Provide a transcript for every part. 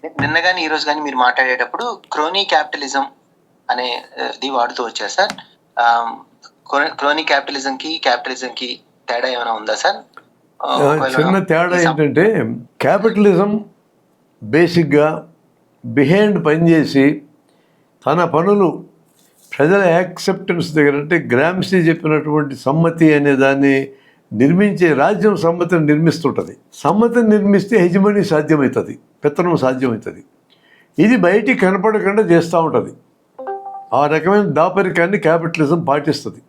నిన్న గాని, ఈ రోజు గాని మీరు మాట్లాడేటప్పుడు క్రోనీ క్యాపిటలిజం అనే ది వాడుతూ వచ్చారు సార్. క్రోనీ క్యాపిటలిజంకి తేడా ఏమైనా ఉందా సార్? చిన్న తేడా ఏంటంటే క్యాపిటలిజం బేసిక్గా బిహైండ్ పనిచేసి తన పనులు ప్రజల యాక్సెప్టెన్స్ దగ్గర, అంటే గ్రామ్సీ చెప్పినటువంటి సమ్మతి అనే దాన్ని నిర్మించే రాజ్యం సమ్మతిని నిర్మిస్తుంటుంది. సమ్మతిని నిర్మిస్తే హెజిమనీ సాధ్యమవుతుంది, పెత్తనం సాధ్యమవుతుంది. ఇది బయటికి కనపడకుండా చేస్తూ ఉంటుంది. ఆ రకమైన దాపరికాన్ని క్యాపిటలిజం పాటిస్తుంది.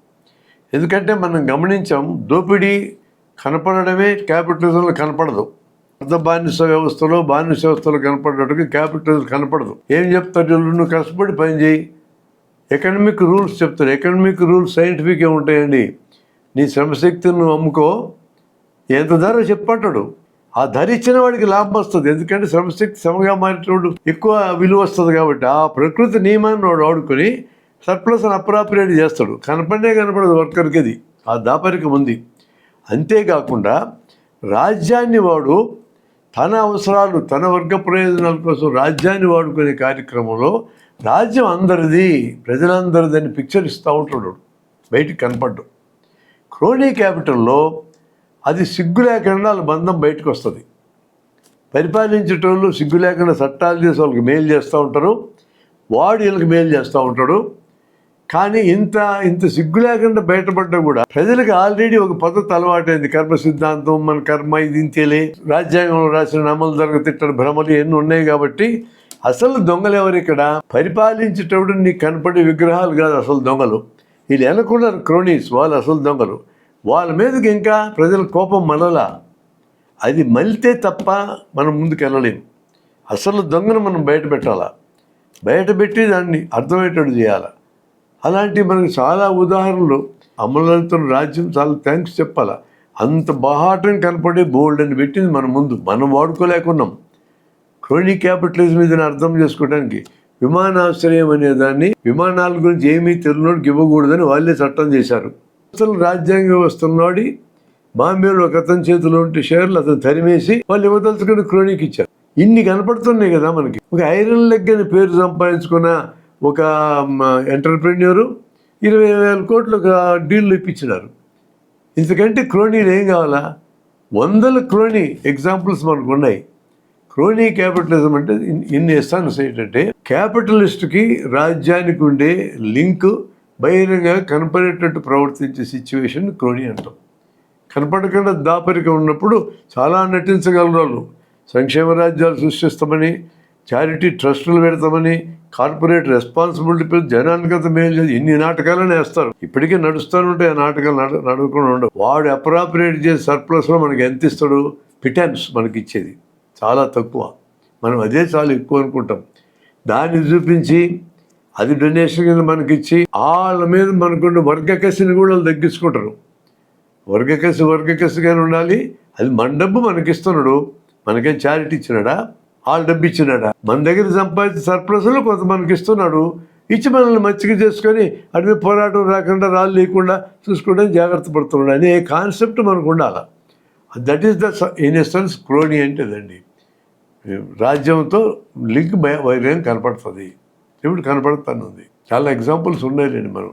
ఎందుకంటే మనం గమనించాం, దోపిడీ కనపడమే క్యాపిటలిజంలో కనపడదు. అర్ధ బానిస వ్యవస్థలో కనపడేట్టుగా క్యాపిటలిజం కనపడదు. ఏం చెప్తారు? నువ్వు కష్టపడి పని చేయి, ఎకనామిక్ రూల్స్ చెప్తారు. ఎకనామిక్ రూల్స్ సైంటిఫిక్గా ఉంటాయండి. నీ శ్రమశక్తిని నువ్వు అమ్ముకో, ఎంత ధర చెప్పంటాడు. ఆ ధర ఇచ్చిన వాడికి లాభం వస్తుంది. ఎందుకంటే శ్రమశక్తి శ్రమగా మారేటోడు ఎక్కువ విలువ వస్తుంది కాబట్టి ఆ ప్రకృతి నియమాన్ని వాడు ఆడుకొని సర్ప్లస్ అని అప్రాపరియేట్ చేస్తాడు. కనపడదు వర్కర్కి. అది ఆ దాపరికం ఉంది. అంతేకాకుండా రాజ్యాన్ని వాడు తన అవసరాలు, తన వర్గ ప్రయోజనాల కోసం రాజ్యాన్ని వాడుకునే కార్యక్రమంలో రాజ్యం అందరిది, ప్రజలందరిది అని పిక్చర్ ఇస్తూ ఉంటాడు, బయటికి కనపడ్డు. క్రోనీ క్యాపిటల్లో అది సిగ్గు లేకుండా వాళ్ళ బంధం బయటకు వస్తుంది. పరిపాలించేటోళ్ళు సిగ్గు లేకుండా చట్టాలు చేసి వాళ్ళకి మేలు చేస్తూ ఉంటారు, వాడు వీళ్ళకి మేలు చేస్తూ ఉంటాడు. కానీ ఇంత సిగ్గు లేకుండా బయటపడ్డా కూడా ప్రజలకు ఆల్రెడీ ఒక పద్ధతి అలవాటైంది. కర్మ సిద్ధాంతం, మన కర్మ ఇది ఇంతేలే, రాజ్యాంగంలో రాసిన అమలు జరగతిట్టని భ్రమలు ఎన్ని ఉన్నాయి. కాబట్టి అసలు దొంగలు ఎవరు ఇక్కడ? పరిపాలించేటప్పుడు నీకు కనపడే విగ్రహాలు కాదు అసలు దొంగలు. వీళ్ళు ఎనకున్నారు క్రోనీస్, వాళ్ళు అసలు దొంగలు. వాళ్ళ మీదకి ఇంకా ప్రజల కోపం మళ్ళలా. అది మలితే తప్ప మనం ముందుకు వెళ్ళలేము. అసలు దొంగను మనం బయట పెట్టాలా, బయట పెట్టి దాన్ని అర్థమయ్యేటట్టు చేయాలి. అలాంటివి మనకు చాలా ఉదాహరణలు. అమలుతున్న రాజ్యం చాలా థ్యాంక్స్ చెప్పాలా. అంత బాహాటం కనపడే బోల్డ్ అని పెట్టింది మన ముందు, మనం వాడుకోలేకున్నాం. క్రోనీ క్యాపిటలిజం ఇదని అర్థం చేసుకోవడానికి విమానాశ్రయం అనేదాన్ని విమానాల గురించి ఏమీ తెలియనోడికి ఇవ్వకూడదని వాళ్ళే చట్టం చేశారు. అసలు రాజ్యాంగ వ్యవస్థ ఉన్నవాడి బాంబేలో ఒక అతని చేతిలో ఉంటే షేర్లు అతను తరిమేసి వాళ్ళు ఇవ్వదలుచుకుని క్రోనీకి ఇచ్చారు. ఇన్ని కనపడుతున్నాయి కదా మనకి. ఒక ఐరన్ లెగ్ అని పేరు సంపాదించుకున్న ఒక ఎంటర్ప్రెన్యూరు 20,000 కోట్లు ఒక డీల్లు ఇప్పించినారు. ఇంతకంటే క్రోనీలు ఏం కావాలా? 100 క్రోనీ ఎగ్జాంపుల్స్ మనకు ఉన్నాయి. క్రోనీ క్యాపిటలిజం అంటే ఇన్ని ఎస్సాన్స్ ఏంటంటే క్యాపిటలిస్ట్కి రాజ్యానికి ఉండే లింక్ బహిరంగంగా కనపడేటట్టు ప్రవర్తించే సిచ్యువేషన్ క్రోనీ అంటాం. కనపడకుండా దాపరికం ఉన్నప్పుడు చాలా నటించగలరు వాళ్ళు. సంక్షేమ రాజ్యాలు సృష్టిస్తామని, చారిటీ ట్రస్టులు పెడతామని, కార్పొరేట్ రెస్పాన్సిబిలిటీ జనానికి అంత మేలు చేసి ఇన్ని నాటకాలను వేస్తారు. ఇప్పటికీ నడుస్తూనే ఉంటాయి ఆ నాటకాలు, నడవకుండా ఉండవు. వాడు అప్రాపరియేట్ చేసే సర్ప్లస్లో మనకి ఎంత ఇస్తాడు? పిటెన్స్ మనకి ఇచ్చేది చాలా తక్కువ. మనం అదే చాలా ఎక్కువ అనుకుంటాం. దాన్ని చూపించి అది డొనేషన్ కింద మనకిచ్చి వాళ్ళ మీద మనకున్న వర్గకసిని కూడా వాళ్ళు తగ్గించుకుంటారు. వర్గకసిగానే ఉండాలి. అది మన డబ్బు మనకిస్తున్నాడు, మనకేం చారిటీ ఇచ్చినాడా? వాళ్ళ డబ్బు ఇచ్చినాడా? మన దగ్గర సంపాదించిన సర్ప్లస్లో కొంత మనకి ఇస్తున్నాడు, ఇచ్చి మనల్ని మచ్చిక చేసుకొని అటు పోరాటం రాకుండా రాళ్ళు లేకుండా చూసుకోవడానికి జాగ్రత్త పడుతున్నాడు అనే కాన్సెప్ట్ మనకు ఉండాలి. That is the in essence crony అంటే అదండి. రాజ్యంతో లింక్ వైర్యం కనపడుతుంది, ఇప్పుడు కనపడుతుంది. చాలా ఎగ్జాంపుల్స్ ఉన్నాయండి మనం.